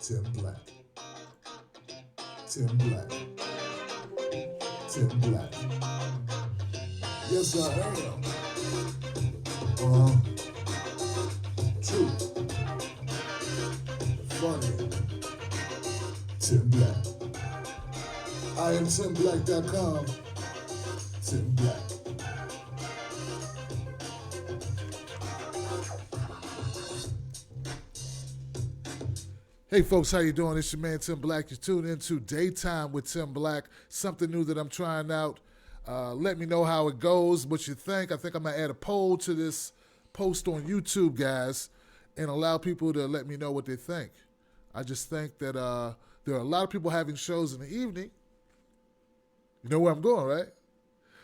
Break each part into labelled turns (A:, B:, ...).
A: Tim Black. Tim Black. Tim Black. Yes, I am. True. Funny. Tim Black. I am TimBlack.com. Tim Black. Hey folks, how you doing? It's your man Tim Black. You tuned into Daytime with Tim Black. Something new that I'm trying out. Let me know how it goes, what you think. I think I'm going to add a poll to this post on YouTube, guys, and allow people to let me know what they think. I just think that there are a lot of people having shows in the evening. You know where I'm going, right?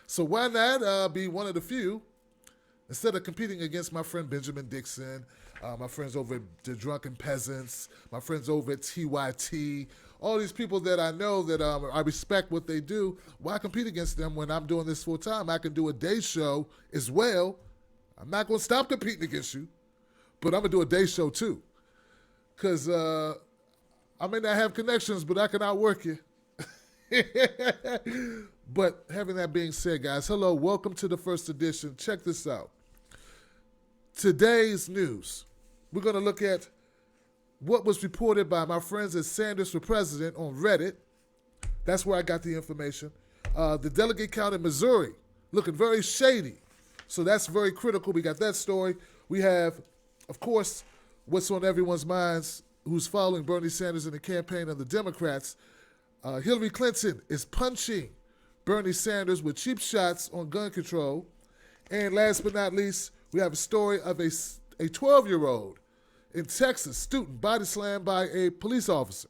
A: So why not be one of the few? Instead of competing against my friend Benjamin Dixon, my friends over at the Drunken Peasants, my friends over at TYT, all these people that I know that I respect what they do, why compete against them when I'm doing this full time? I can do a day show as well. I'm not going to stop competing against you, but I'm going to do a day show too. Because I may not have connections, but I can outwork you. But having that being said, guys, hello, welcome to the first edition. Check this out. Today's news. We're going to look at what was reported by my friends at Sanders for President on Reddit. That's where I got the information. The Delegate count in Missouri looking very shady. So that's very critical. We got that story. We have, of course, what's on everyone's minds, who's following Bernie Sanders in the campaign of the Democrats. Hillary Clinton is punching Bernie Sanders with cheap shots on gun control. And last but not least, we have a story of a 12-year-old in Texas, student body slammed by a police officer.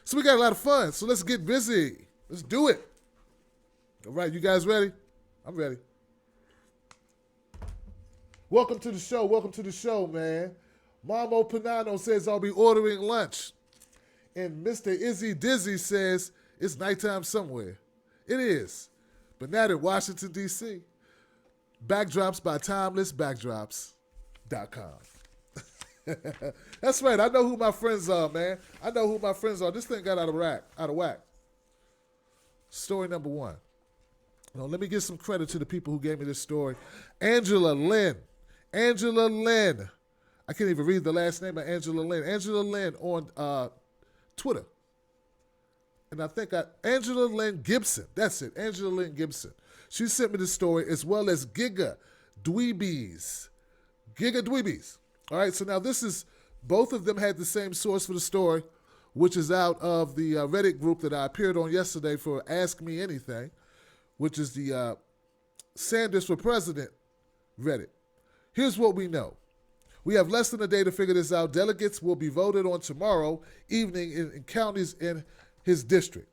A: So we got a lot of fun. So let's get busy. Let's do it. All right, you guys ready? I'm ready. Welcome to the show. Welcome to the show, man. Mamo Panano says I'll be ordering lunch. And Mr. Izzy Dizzy says it's nighttime somewhere. It is, but not in Washington, D.C. Backdrops by TimelessBackdrops.com. That's right. I know who my friends are, man. I know who my friends are. This thing got out of whack. Story number one. Now, let me give some credit to the people who gave me this story. Angela Lynn. I can't even read the last name of Angela Lynn. Angela Lynn on Twitter. And I think Angela Lynn Gibson. That's it. Angela Lynn Gibson. She sent me the story as well as Giga Dweebies. All right, so now this is, both of them had the same source for the story, which is out of the Reddit group that I appeared on yesterday for Ask Me Anything, which is the Sanders for President Reddit. Here's what we know. We have less than a day to figure this out. Delegates will be voted on tomorrow evening in counties in his district.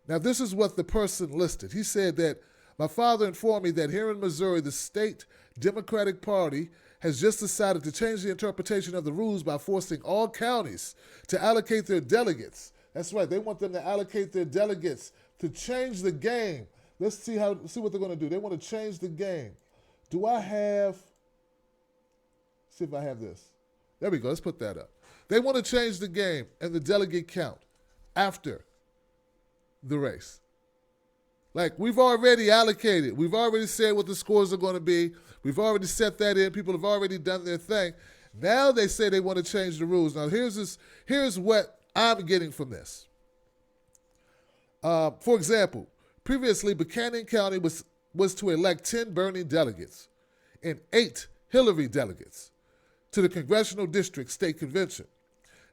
A: Now, this is what the person listed. He said that my father informed me that here in Missouri, the state Democratic Party has just decided to change the interpretation of the rules by forcing all counties to allocate their delegates. That's right. They want them to allocate their delegates to change the game. Let's see what they're going to do. They want to change the game. See if I have this. There we go. Let's put that up. They want to change the game and the delegate count after the race. Like, we've already allocated. We've already said what the scores are going to be. We've already set that in. People have already done their thing. Now they say they want to change the rules. Now, here's what I'm getting from this. For example, previously, Buchanan County was to elect 10 Bernie delegates and 8 Hillary delegates to the Congressional District State Convention.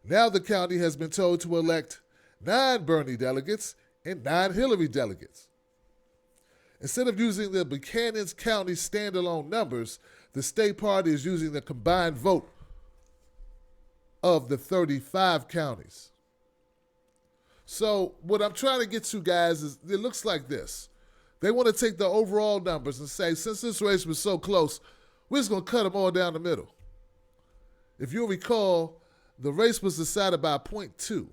A: Now the county has been told to elect 9 Bernie delegates and 9 Hillary delegates. Instead of using the Buchanan County standalone numbers, the state party is using the combined vote of the 35 counties. So what I'm trying to get to, guys, is it looks like this. They want to take the overall numbers and say, since this race was so close, we're just going to cut them all down the middle. If you'll recall, the race was decided by 0.2.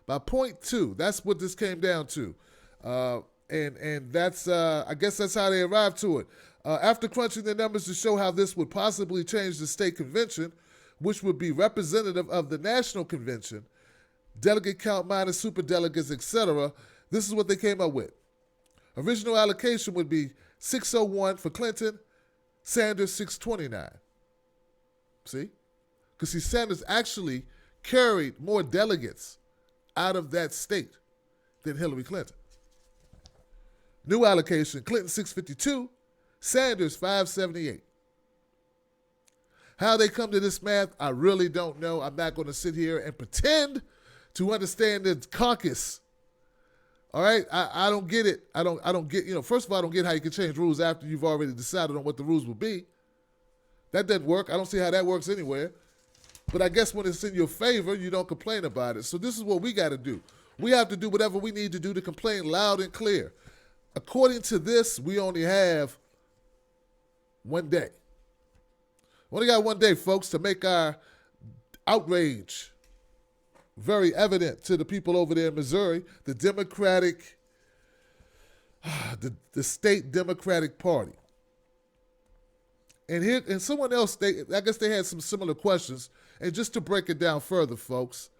A: By 0.2, that's what this came down to. And that's, I guess that's how they arrived to it. After crunching the numbers to show how this would possibly change the state convention, which would be representative of the national convention, delegate count minus superdelegates, etc., this is what they came up with. Original allocation would be 601 for Clinton, Sanders 629. See? Because Sanders actually carried more delegates out of that state than Hillary Clinton. New allocation, Clinton 652, Sanders 578. How they come to this math, I really don't know. I'm not going to sit here and pretend to understand the caucus. All right? I don't get it. I don't get, first of all, I don't get how you can change rules after you've already decided on what the rules will be. That doesn't work. I don't see how that works anywhere. But I guess when it's in your favor, you don't complain about it. So this is what we got to do. We have to do whatever we need to do to complain loud and clear. According to this, we only have 1 day. We only got 1 day, folks, to make our outrage very evident to the people over there in Missouri, the Democratic, the state Democratic Party. And someone else, I guess they had some similar questions. And just to break it down further, folks.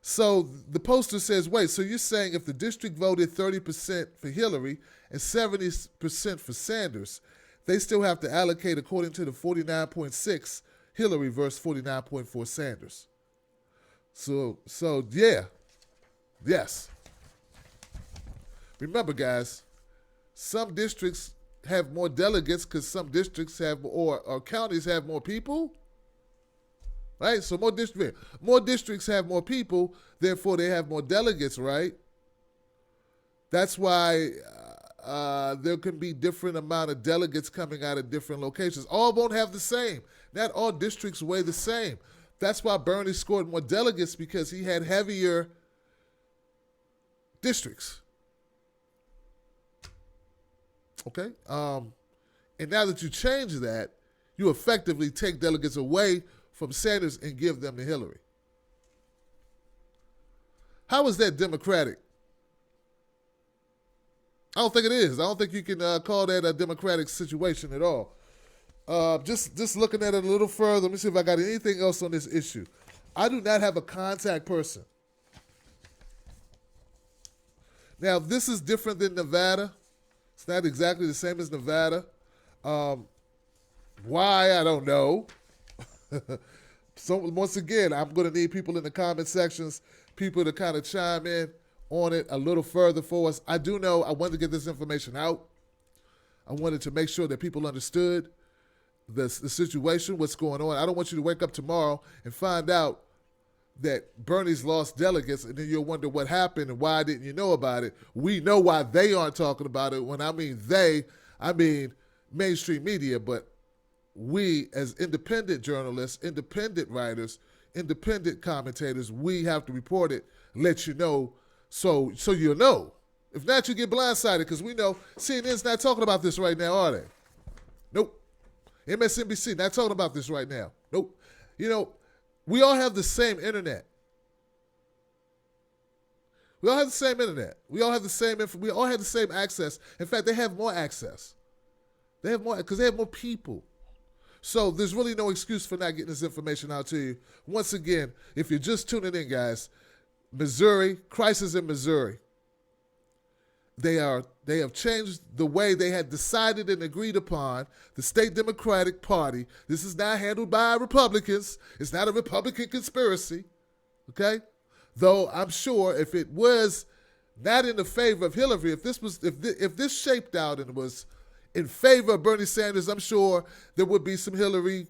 A: So the poster says, wait, so you're saying if the district voted 30% for Hillary and 70% for Sanders, they still have to allocate according to the 49.6 Hillary versus 49.4 Sanders. So yeah, yes. Remember, guys, some districts have more delegates because some districts have, or counties have more people. Right? So more districts have more people, therefore they have more delegates, right? That's why there can be different amount of delegates coming out of different locations. All won't have the same. Not all districts weigh the same. That's why Bernie scored more delegates, because he had heavier districts. Okay? And now that you change that, you effectively take delegates away from Sanders and give them to Hillary. How is that democratic? I don't think it is. I don't think you can call that a democratic situation at all. Just looking at it a little further, let me see if I got anything else on this issue. I do not have a contact person. Now, this is different than Nevada. It's not exactly the same as Nevada. Why, I don't know. So once again, I'm going to need people in the comment sections, people to kind of chime in on it a little further for us. I do know I wanted to get this information out. I wanted to make sure that people understood the situation, what's going on. I don't want you to wake up tomorrow and find out that Bernie's lost delegates, and then you'll wonder what happened and why didn't you know about it. We know why they aren't talking about it. When I mean they, I mean mainstream media, but we as independent journalists, independent writers, independent commentators, we have to report it, let you know, so you'll know. If not, you get blindsided, because we know CNN's not talking about this right now, are they? Nope. MSNBC not talking about this right now. Nope. We all have the same internet. We all have the same internet. We all have the same we all have the same access. In fact, they have more access. They have more because they have more people. So there's really no excuse for not getting this information out to you. Once again, if you're just tuning in, guys, Missouri, crisis in Missouri. They have changed the way they had decided and agreed upon the state Democratic Party. This is not handled by Republicans. It's not a Republican conspiracy, okay? Though I'm sure if it was not in the favor of Hillary, if this shaped out and was in favor of Bernie Sanders, I'm sure there would be some Hillary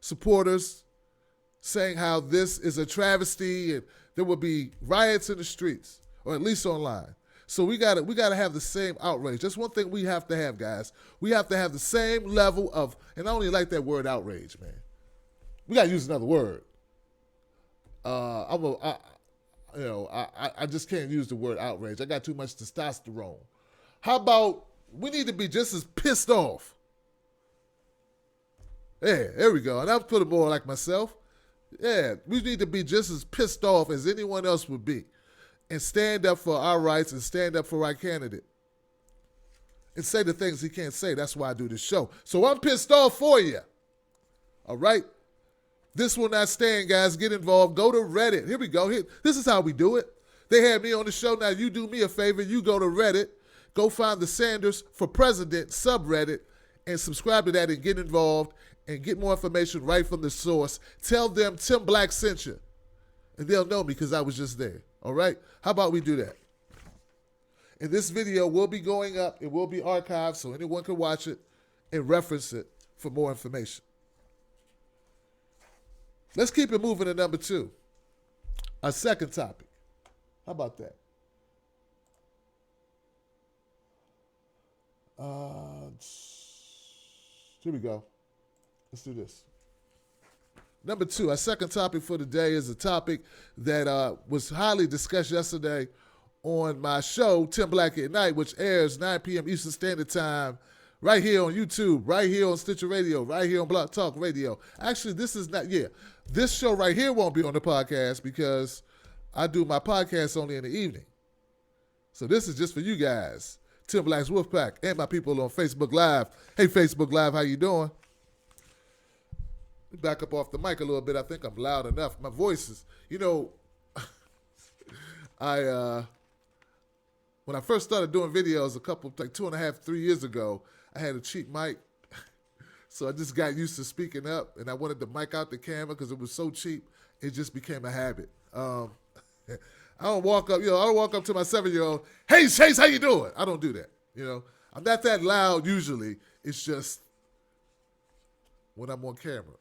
A: supporters saying how this is a travesty, and there would be riots in the streets, or at least online. So we gotta have the same outrage. That's one thing we have to have, guys. We have to have the same level of, and I only like that word outrage, man. We gotta use another word. I just can't use the word outrage. I got too much testosterone. How about we need to be just as pissed off? Yeah, there we go. And I'll put it more like myself. Yeah, we need to be just as pissed off as anyone else would be, and stand up for our rights and stand up for our candidate and say the things he can't say. That's why I do this show. So I'm pissed off for you. All right? This will not stand, guys. Get involved. Go to Reddit. Here we go. This is how we do it. They had me on the show. Now you do me a favor. You go to Reddit. Go find the Sanders for President subreddit and subscribe to that and get involved and get more information right from the source. Tell them Tim Black sent you. And they'll know me because I was just there. All right? How about we do that? And this video will be going up. It will be archived so anyone can watch it and reference it for more information. Let's keep it moving to number 2. Our second topic. How about that? Here we go. Let's do this. Number 2, our second topic for today is a topic that was highly discussed yesterday on my show, Tim Black at Night, which airs 9 p.m. Eastern Standard Time, right here on YouTube, right here on Stitcher Radio, right here on Blog Talk Radio. Actually, this is not, this show right here won't be on the podcast because I do my podcast only in the evening. So this is just for you guys, Tim Black's Wolfpack, and my people on Facebook Live. Hey, Facebook Live, how you doing? Back up off the mic a little bit. I think I'm loud enough. My voice is, when I first started doing videos like 2.5, 3 years ago, I had a cheap mic. So I just got used to speaking up, and I wanted the mic out the camera because it was so cheap. It just became a habit. I don't walk up, I don't walk up to my 7-year-old, hey, Chase, how you doing? I don't do that, I'm not that loud usually. It's just when I'm on camera.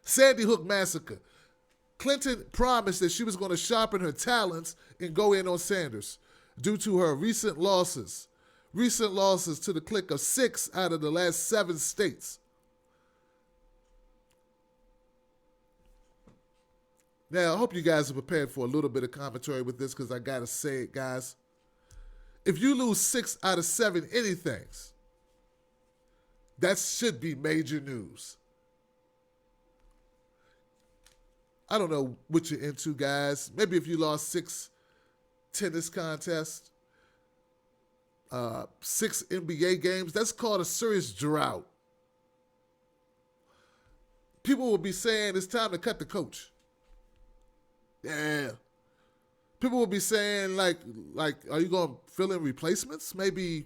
A: Sandy Hook massacre. Clinton promised that she was going to sharpen her talents and go in on Sanders due to her recent losses to the clique of 6 out of the last 7 states. Now, I hope you guys are prepared for a little bit of commentary with this because I got to say it, guys. If you lose 6 out of 7 anythings, that should be major news. I don't know what you're into, guys. Maybe if you lost 6 tennis contests, 6 NBA games, that's called a serious drought. People will be saying it's time to cut the coach. Yeah. People will be saying, like, are you going to fill in replacements? Maybe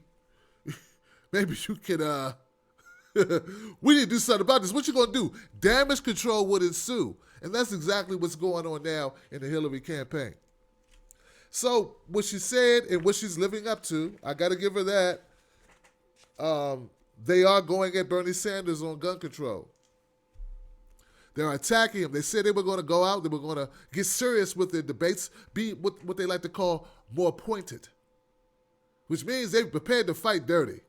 A: you could, we need to do something about this. What you going to do? Damage control would ensue. And that's exactly what's going on now in the Hillary campaign. So what she said and what she's living up to, I got to give her that. They are going at Bernie Sanders on gun control. They're attacking him. They said they were going to go out. They were going to get serious with their debates, be what they like to call more pointed, which means they've prepared to fight dirty.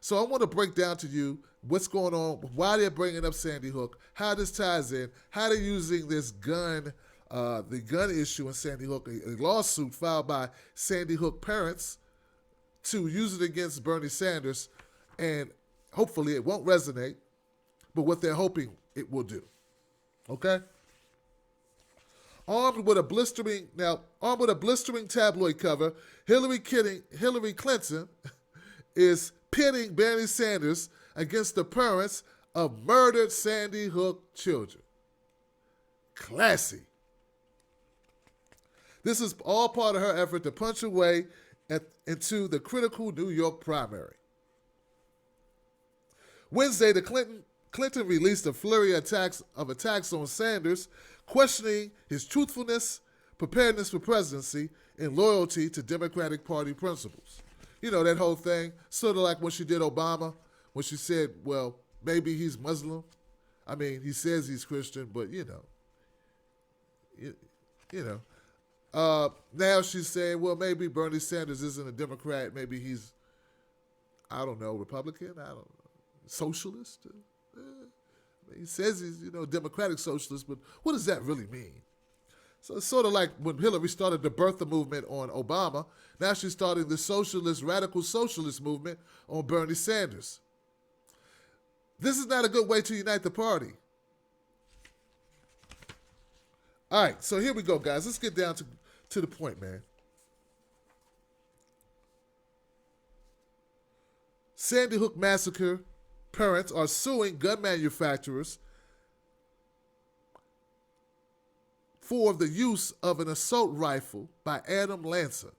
A: So I want to break down to you what's going on, why they're bringing up Sandy Hook, how this ties in, how they're using this gun, the gun issue in Sandy Hook, a lawsuit filed by Sandy Hook parents to use it against Bernie Sanders, and hopefully it won't resonate, but what they're hoping it will do. Okay? Armed with a blistering tabloid cover, Hillary Clinton is pitting Bernie Sanders against the parents of murdered Sandy Hook children. Classy. This is all part of her effort to punch her way into the critical New York primary. Wednesday, Clinton released a flurry of attacks on Sanders, questioning his truthfulness, preparedness for presidency, and loyalty to Democratic Party principles. You know, that whole thing, sort of like when she did Obama, when she said, well, maybe he's Muslim. I mean, he says he's Christian, but, now she's saying, well, maybe Bernie Sanders isn't a Democrat. Maybe he's, I don't know, Republican. I don't know, socialist. He says he's, Democratic socialist, but what does that really mean? So it's sort of like when Hillary started the birther movement on Obama. Now she's starting the radical socialist movement on Bernie Sanders. This is not a good way to unite the party. All right, so here we go, guys. Let's get down to the point, man. Sandy Hook massacre parents are suing gun manufacturers for the use of an assault rifle by Adam Lancer.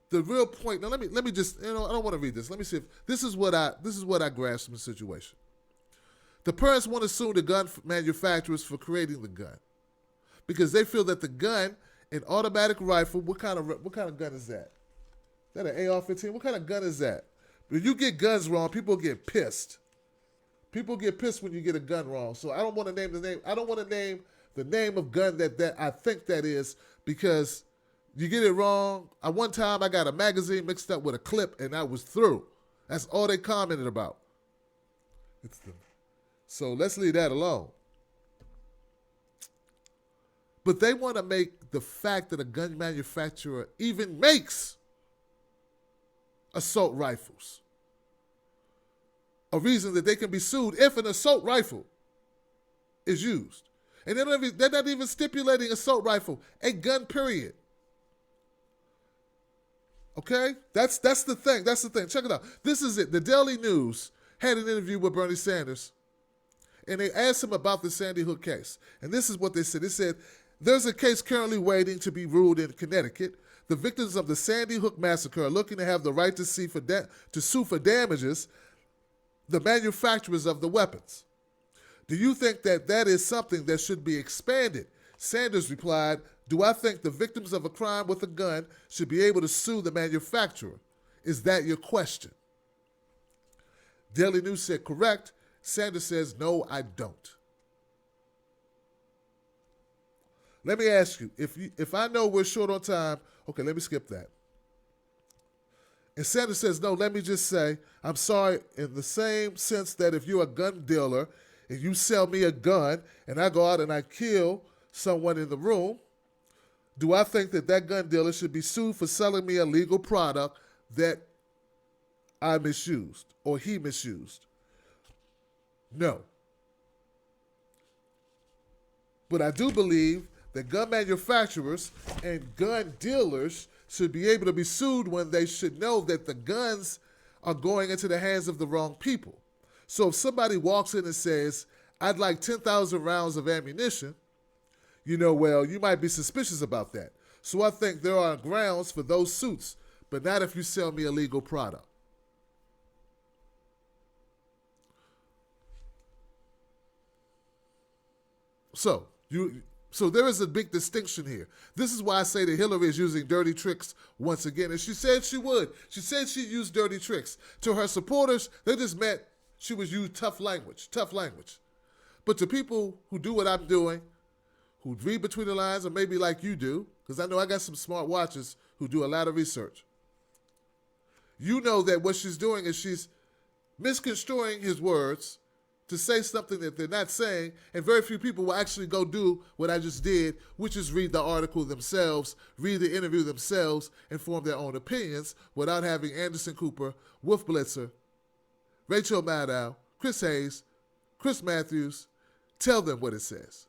A: The real point. Now let me just, I don't want to read this. Let me see if this is what I grasped from the situation. The parents want to sue the gun manufacturers for creating the gun because they feel that the gun, an automatic rifle, what kind of gun is that? Is that an AR-15? What kind of gun is that? When you get guns wrong, people get pissed. People get pissed when you get a gun wrong. So I don't want to name the name. I don't want to name the name of gun that I think that is because you get it wrong. At one time, I got a magazine mixed up with a clip, and I was through. That's all they commented about. So let's leave that alone. But they want to make the fact that a gun manufacturer even makes assault rifles a reason that they can be sued if an assault rifle is used. And they're not even stipulating assault rifle, a gun, period. Okay? That's the thing. That's the thing. Check it out. This is it. The Daily News had an interview with Bernie Sanders, and they asked him about the Sandy Hook case. And this is what they said. They said, there's a case currently waiting to be ruled in Connecticut. The victims of the Sandy Hook massacre are looking to have the right to sue for damages the manufacturers of the weapons. Do you think that is something that should be expanded? Sanders replied, do I think the victims of a crime with a gun should be able to sue the manufacturer? Is that your question? Daily News said, correct. Sanders says, no, I don't. Let me ask you, if I know we're short on time, okay, let me skip that. And Sanders says, no, let me just say, I'm sorry in the same sense that if you're a gun dealer and you sell me a gun and I go out and I kill someone in the room, do I think that gun dealer should be sued for selling me a legal product that I misused or he misused? No. But I do believe that gun manufacturers and gun dealers should be able to be sued when they should know that the guns are going into the hands of the wrong people. So if somebody walks in and says, I'd like 10,000 rounds of ammunition, well, you might be suspicious about that. So I think there are grounds for those suits, but not if you sell me a legal product. So there is a big distinction here. This is why I say that Hillary is using dirty tricks once again. And she said she would. She said she'd use dirty tricks. To her supporters, they just meant she would use tough language. But to people who do what I'm doing, who read between the lines, or maybe like you do, because I know I got some smart watchers who do a lot of research, you know that what she's doing is she's misconstruing his words to say something that they're not saying, and very few people will actually go do what I just did, which is read the article themselves, read the interview themselves, and form their own opinions without having Anderson Cooper, Wolf Blitzer, Rachel Maddow, Chris Hayes, Chris Matthews tell them what it says.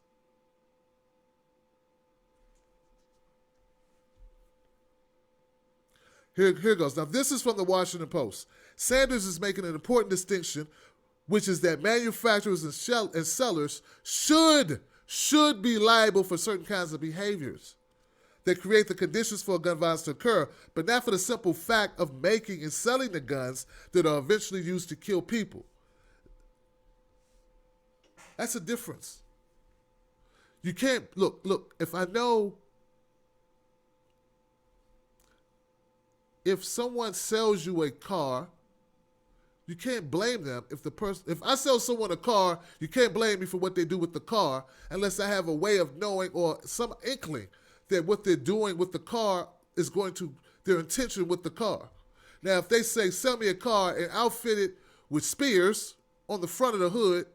A: Here goes. Now, this is from the Washington Post. Sanders is making an important distinction, which is that manufacturers and sellers should be liable for certain kinds of behaviors that create the conditions for gun violence to occur, but not for the simple fact of making and selling the guns that are eventually used to kill people. That's a difference. You can't, look, if someone sells you a car, you can't blame them if I sell someone a car, you can't blame me for what they do with the car unless I have a way of knowing or some inkling that what they're doing with the car is going to, their intention with the car. Now, if they say, sell me a car and outfit it with spears on the front of the hood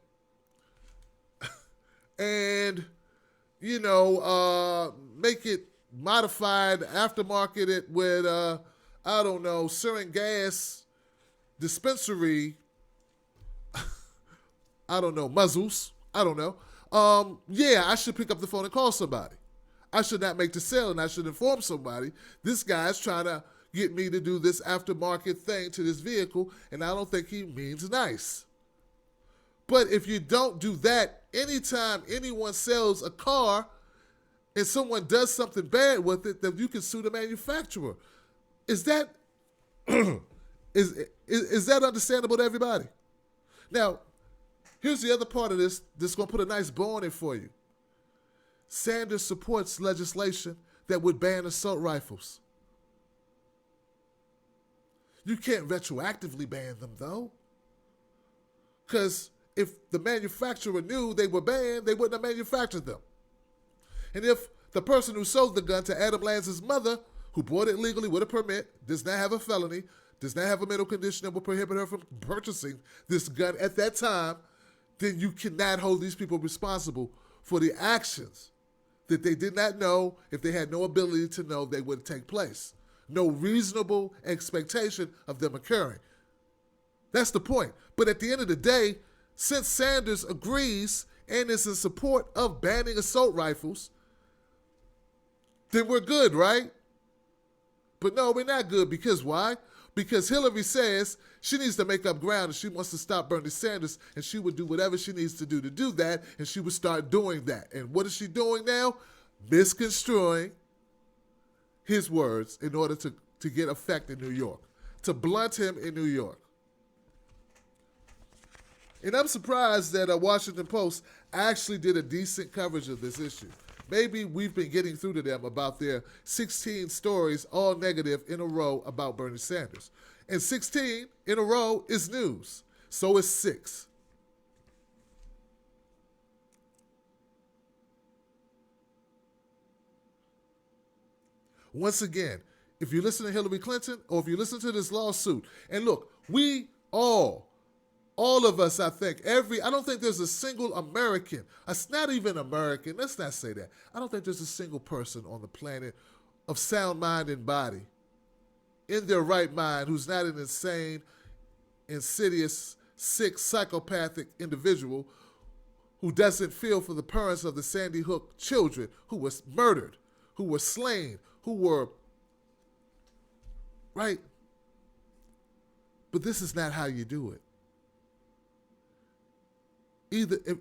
A: and, make it modified, aftermarket it with, sarin gas dispensary, muzzles, I should pick up the phone and call somebody. I should not make the sale, and I should inform somebody. This guy's trying to get me to do this aftermarket thing to this vehicle, and I don't think he means nice. But if you don't do that, anytime anyone sells a car and someone does something bad with it, then you can sue the manufacturer. Is that is that understandable to everybody? Now, here's the other part of this. This is going to put a nice bow on it for you. Sanders supports legislation that would ban assault rifles. You can't retroactively ban them, though. Because if the manufacturer knew they were banned, they wouldn't have manufactured them. And if the person who sold the gun to Adam Lanza's mother, who bought it legally with a permit, does not have a felony, does not have a mental condition that will prohibit her from purchasing this gun at that time, then you cannot hold these people responsible for the actions that they did not know, if they had no ability to know, they would take place. No reasonable expectation of them occurring. That's the point. But at the end of the day, since Sanders agrees and is in support of banning assault rifles, then we're good, right? But no, we're not good. Because why? Because Hillary says she needs to make up ground and she wants to stop Bernie Sanders, and she would do whatever she needs to do that, and she would start doing that. And what is she doing now? Misconstruing his words in order to get effect in New York, to blunt him in New York. And I'm surprised that Washington Post actually did a decent coverage of this issue. Maybe we've been getting through to them about their 16 stories, all negative, in a row about Bernie Sanders. And 16 in a row is news. So is 6. Once again, if you listen to Hillary Clinton or if you listen to this lawsuit, and look, we all of us, I think, I don't think there's a single American, it's not even American, let's not say that. I don't think there's a single person on the planet of sound mind and body, in their right mind, who's not an insane, insidious, sick, psychopathic individual who doesn't feel for the parents of the Sandy Hook children who was murdered, who were slain, who were, right? But this is not how you do it.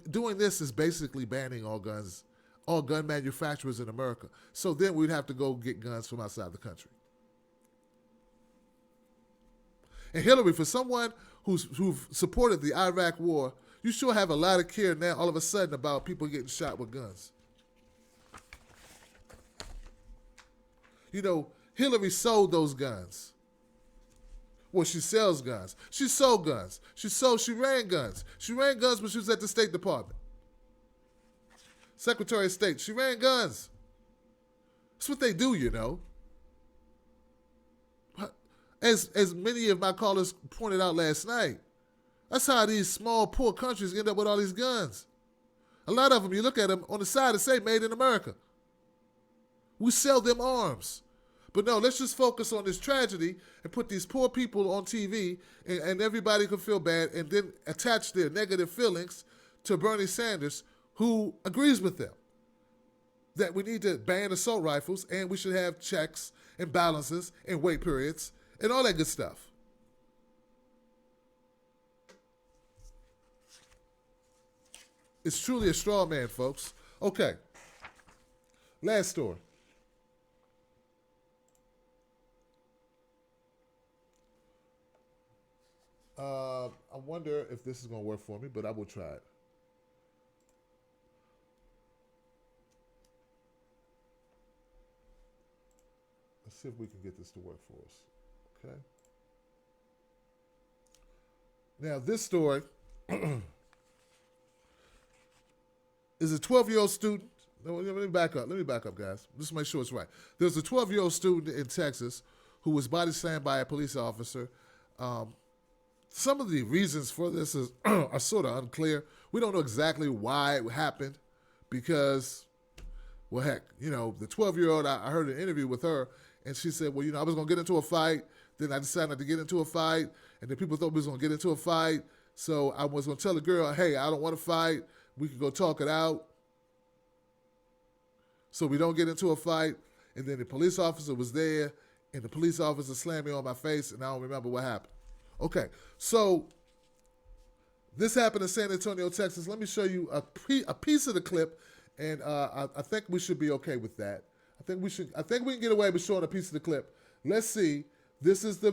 A: Doing this is basically banning all guns, all gun manufacturers in America. So then we'd have to go get guns from outside the country. And Hillary, for someone who've supported the Iraq war, you sure have a lot of care now all of a sudden about people getting shot with guns. You know, Hillary sold those guns. Well, she sells guns. She sold guns. She ran guns. She ran guns when she was at the State Department. Secretary of State, she ran guns. That's what they do, you know. As many of my callers pointed out last night, that's how these small, poor countries end up with all these guns. A lot of them, you look at them on the side and say, made in America. We sell them arms. But no, let's just focus on this tragedy and put these poor people on TV and everybody can feel bad and then attach their negative feelings to Bernie Sanders, who agrees with them that we need to ban assault rifles and we should have checks and balances and wait periods and all that good stuff. It's truly a straw man, folks. Okay. Last story. I wonder if this is going to work for me, but I will try it. Let's see if we can get this to work for us. Okay. Now, this story is a 12-year-old student. No, let me back up. Let me back up, guys. Just make sure it's right. There's a 12-year-old student in Texas who was body slammed by a police officer. Some of the reasons for this are sort of unclear. We don't know exactly why it happened because, well, heck, you know, the 12-year-old, I heard an interview with her, and she said, well, you know, I was going to get into a fight. Then I decided not to get into a fight, and then people thought we was going to get into a fight. So I was going to tell the girl, hey, I don't want to fight. We can go talk it out. So we don't get into a fight. And then the police officer was there, and the police officer slammed me on my face, and I don't remember what happened. Okay, so this happened in San Antonio, Texas. Let me show you a piece of the clip, and I think we should be okay with that. I think we can get away with showing a piece of the clip. Let's see. This is the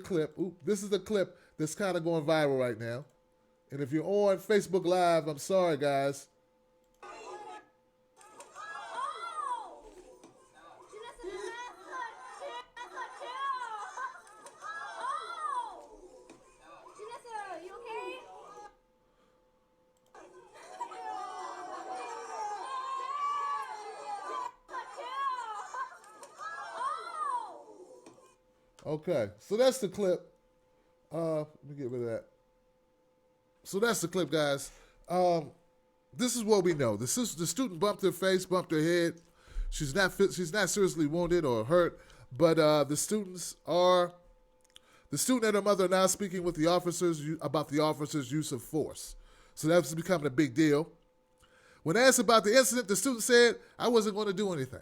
A: clip. This is the clip that's kind of going viral right now. And if you're on Facebook Live, I'm sorry, guys. Okay, so that's the clip. Let me get rid of that. So that's the clip, guys. This is what we know. The student bumped her face, bumped her head. She's not seriously wounded or hurt, but the student and her mother are now speaking with the officers about the officers' use of force. So that's becoming a big deal. When asked about the incident, the student said, "I wasn't going to do anything."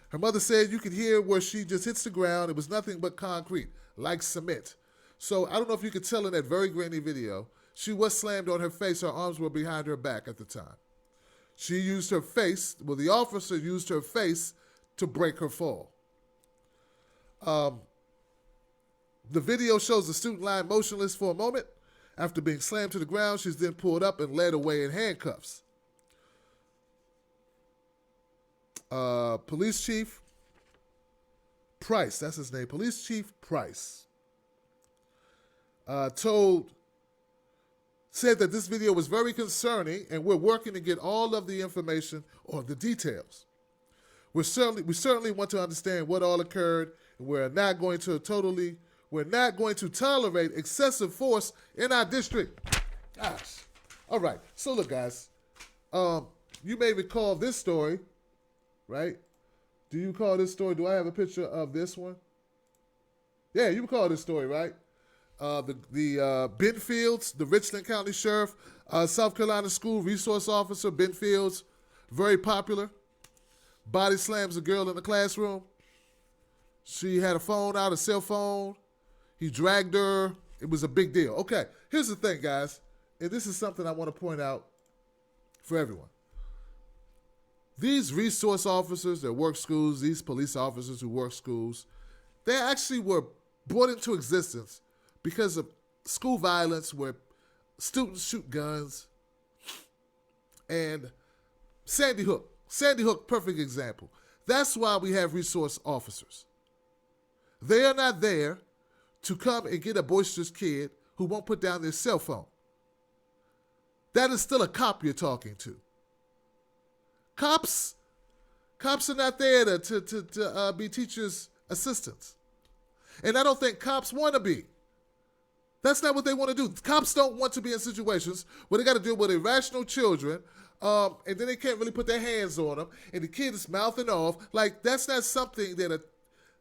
A: Her mother said you could hear where she just hits the ground. It was nothing but concrete, like cement. So I don't know if you could tell in that very grainy video, she was slammed on her face. Her arms were behind her back at the time. She used her face, the officer used her face to break her fall. The video shows the student lying motionless for a moment. After being slammed to the ground, she's then pulled up and led away in handcuffs. Police Chief Price, that's his name, Police Chief Price, said that this video was very concerning and we're working to get all of the information or the details. We certainly want to understand what all occurred, and we're not going to tolerate excessive force in our district. Gosh. All right. So look, guys, you may recall this story. Right? Do you recall this story? Do I have a picture of this one? Yeah, you recall this story, right? The Ben Fields, the Richland County Sheriff, South Carolina School Resource Officer, Ben Fields, very popular. Body slams a girl in the classroom. She had a phone out, a cell phone. He dragged her. It was a big deal. Okay, here's the thing, guys. And this is something I want to point out for everyone. These resource officers that work schools, these police officers who work schools, they actually were brought into existence because of school violence where students shoot guns. And Sandy Hook, perfect example. That's why we have resource officers. They are not there to come and get a boisterous kid who won't put down their cell phone. That is still a cop you're talking to. Cops are not there to be teachers' assistants. And I don't think cops want to be. That's not what they want to do. Cops don't want to be in situations where they got to deal with irrational children, and then they can't really put their hands on them, and the kid is mouthing off. Like, that's not something that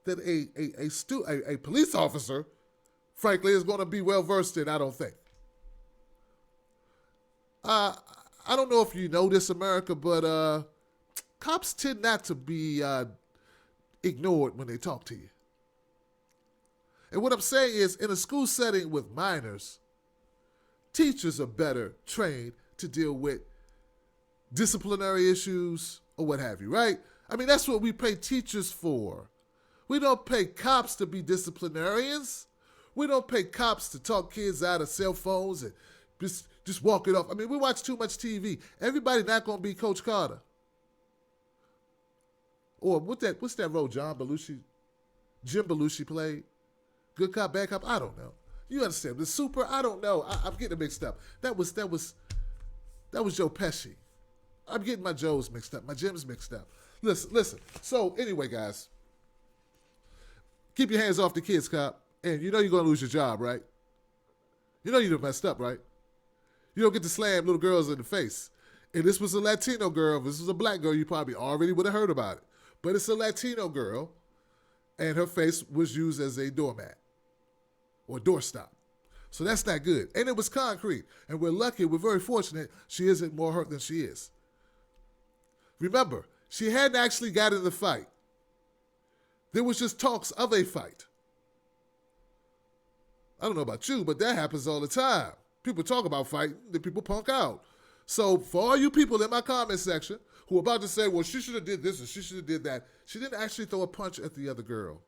A: a police officer, frankly, is going to be well versed in, I don't think. I don't know if you know this, America, but cops tend not to be ignored when they talk to you. And what I'm saying is, in a school setting with minors, teachers are better trained to deal with disciplinary issues or what have you, right? I mean, that's what we pay teachers for. We don't pay cops to be disciplinarians. We don't pay cops to talk kids out of cell phones and just walk it off. I mean, we watch too much TV. Everybody not going to be Coach Carter. Or what's that role Jim Belushi played? Good cop, bad cop? I don't know. You understand? The super? I don't know. I'm getting it mixed up. That was Joe Pesci. I'm getting my Joes mixed up. My Jims mixed up. Listen. So anyway, guys, keep your hands off the kids, cop. And you know you're going to lose your job, right? You know you done messed up, right? You don't get to slam little girls in the face. And this was a Latino girl. If this was a black girl, you probably already would have heard about it. But it's a Latino girl, and her face was used as a doormat or doorstop. So that's not good. And it was concrete. And we're lucky, we're very fortunate she isn't more hurt than she is. Remember, she hadn't actually got in the fight. There was just talks of a fight. I don't know about you, but that happens all the time. People talk about fighting, then people punk out. So for all you people in my comment section who are about to say, well, she should have did this and she should have did that, she didn't actually throw a punch at the other girl.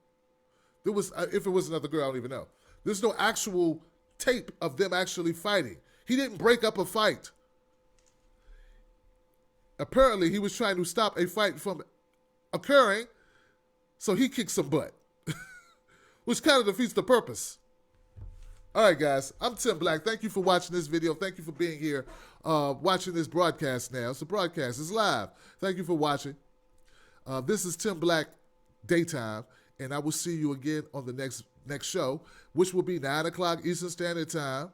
A: There was, if it was another girl, I don't even know. There's no actual tape of them actually fighting. He didn't break up a fight. Apparently, he was trying to stop a fight from occurring, so he kicked some butt, which kind of defeats the purpose. All right, guys, I'm Tim Black. Thank you for watching this video. Thank you for being here, watching this broadcast now. It's a broadcast. It's live. Thank you for watching. This is Tim Black Daytime, and I will see you again on the next show, which will be 9 o'clock Eastern Standard Time.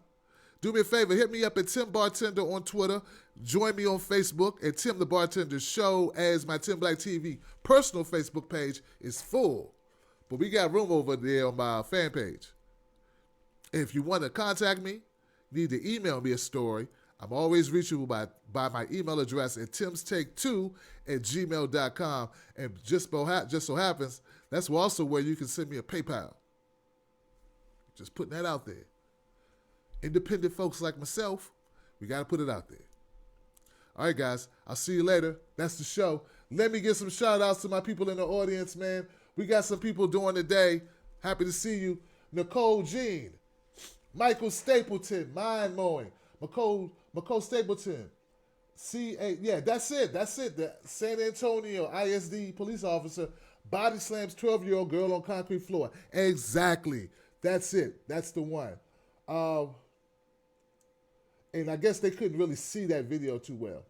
A: Do me a favor, hit me up at Tim Bartender on Twitter. Join me on Facebook at Tim the Bartender Show, as my Tim Black TV personal Facebook page is full. But we got room over there on my fan page. If you want to contact me, you need to email me a story. I'm always reachable by my email address at timstake2@gmail.com. And just so happens, that's also where you can send me a PayPal. Just putting that out there. Independent folks like myself, we got to put it out there. All right, guys, I'll see you later. That's the show. Let me give some shout outs to my people in the audience, man. We got some people during the day. Happy to see you. Nicole Jean, Michael Stapleton, Mind Mowing, McCole Stapleton, yeah, that's it. The San Antonio ISD police officer body slams 12-year-old girl on concrete floor. Exactly. That's it. That's the one. And I guess they couldn't really see that video too well.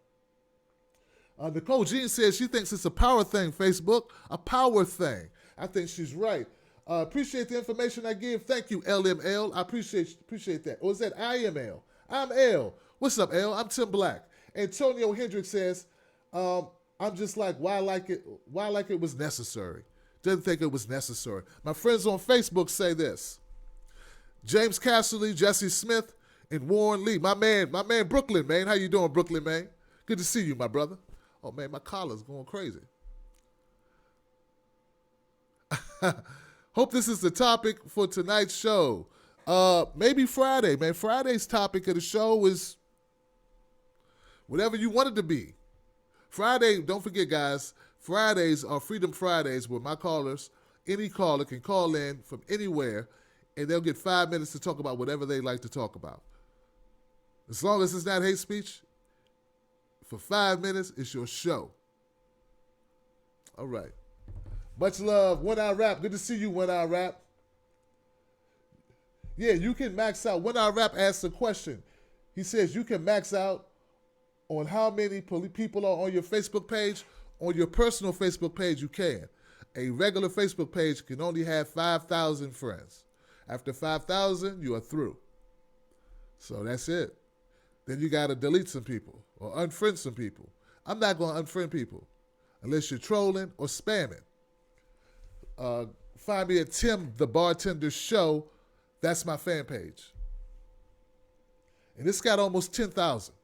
A: Nicole Jean says she thinks it's a power thing, Facebook. A power thing. I think she's right. Appreciate the information I give. Thank you, LML. I appreciate that. Or is that IML? I'm L. What's up, L? I'm Tim Black. Antonio Hendricks says, I'm just like, why like it was necessary? Didn't think it was necessary. My friends on Facebook say this. James Casserly, Jesse Smith, and Warren Lee. My man Brooklyn, man. How you doing, Brooklyn, man? Good to see you, my brother. Oh, man, my collar's going crazy. Hope this is the topic for tonight's show. Maybe Friday, man. Friday's topic of the show is whatever you want it to be. Friday, don't forget, guys, Fridays are Freedom Fridays where my callers, any caller can call in from anywhere, and they'll get 5 minutes to talk about whatever they like to talk about. As long as it's not hate speech, for 5 minutes, it's your show. All right. Much love. When I Rap. Good to see you, When I Rap. Yeah, you can max out. When I Rap asks a question. He says you can max out on how many people are on your Facebook page. On your personal Facebook page, you can. A regular Facebook page can only have 5,000 friends. After 5,000, you are through. So that's it. Then you got to delete some people or unfriend some people. I'm not going to unfriend people unless you're trolling or spamming. Find me at Tim the Bartender Show. That's my fan page. And it's got almost 10,000.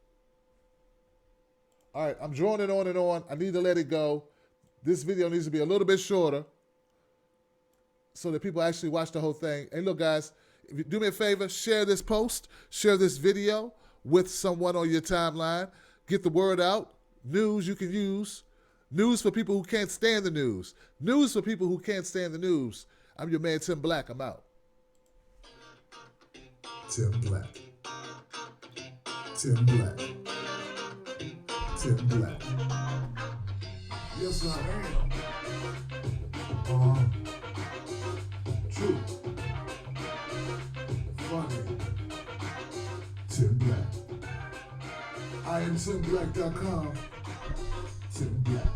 A: All right, I'm droning on and on. I need to let it go. This video needs to be a little bit shorter so that people actually watch the whole thing. Hey, look, guys, if you do me a favor, share this post, share this video with someone on your timeline. Get the word out. News you can use. News for people who can't stand the news. News for people who can't stand the news. I'm your man, Tim Black. I'm out.
B: Tim Black. Tim Black. Tim Black. Yes, I am. True. Funny. Tim Black. I am TimBlack.com. Tim Black.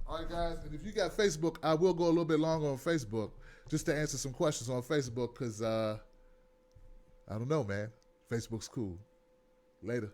A: All right, guys, and if you got Facebook, I will go a little bit longer on Facebook just to answer some questions on Facebook because, I don't know, man. Facebook's cool. Later.